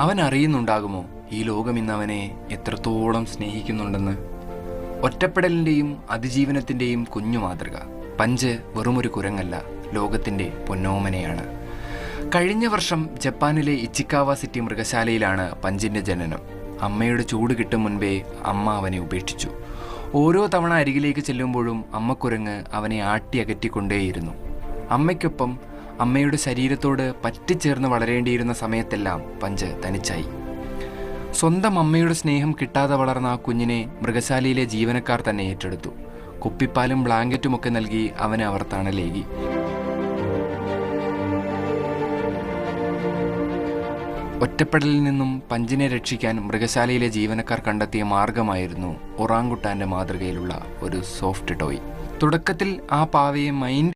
അവൻ അറിയുന്നുണ്ടാകുമോ ഈ ലോകം ഇന്ന് അവനെ എത്രത്തോളം സ്നേഹിക്കുന്നുണ്ടെന്ന്? ഒറ്റപ്പെടലിൻ്റെയും അതിജീവനത്തിൻ്റെയും കുഞ്ഞു മാതൃക. പഞ്ച് വെറുമൊരു കുരങ്ങല്ല, ലോകത്തിൻ്റെ പൊന്നോമനയാണ്. കഴിഞ്ഞ വർഷം ജപ്പാനിലെ ഇച്ചിക്കാവ സിറ്റി മൃഗശാലയിലാണ് പഞ്ചിൻ്റെ ജനനം. അമ്മയുടെ ചൂട് കിട്ടും മുൻപേ അമ്മ അവനെ ഉപേക്ഷിച്ചു. ഓരോ തവണ അരികിലേക്ക് ചെല്ലുമ്പോഴും അമ്മക്കുരങ്ങ് അവനെ ആട്ടി അകറ്റിക്കൊണ്ടേയിരുന്നു. അമ്മയ്ക്കൊപ്പം അമ്മയുടെ ശരീരത്തോട് പറ്റിച്ചേർന്ന് വളരേണ്ടിയിരുന്ന സമയത്തെല്ലാം പഞ്ച് തനിച്ചായി. സ്വന്തം അമ്മയുടെ സ്നേഹം കിട്ടാതെ വളർന്ന ആ കുഞ്ഞിനെ മൃഗശാലയിലെ ജീവനക്കാർ തന്നെ ഏറ്റെടുത്തു. കുപ്പിപ്പാലും ബ്ലാങ്കറ്റുമൊക്കെ നൽകി അവനെ അവർ തണലേകി. ഒറ്റപ്പെടലിൽ നിന്നും പഞ്ചിനെ രക്ഷിക്കാൻ മൃഗശാലയിലെ ജീവനക്കാർ കണ്ടെത്തിയ മാർഗമായിരുന്നു ഒറാങ്കുട്ടാൻ്റെ മാതൃകയിലുള്ള ഒരു സോഫ്റ്റ് ടോയ്. തുടക്കത്തിൽ ആ പാവയെ മൈൻഡ്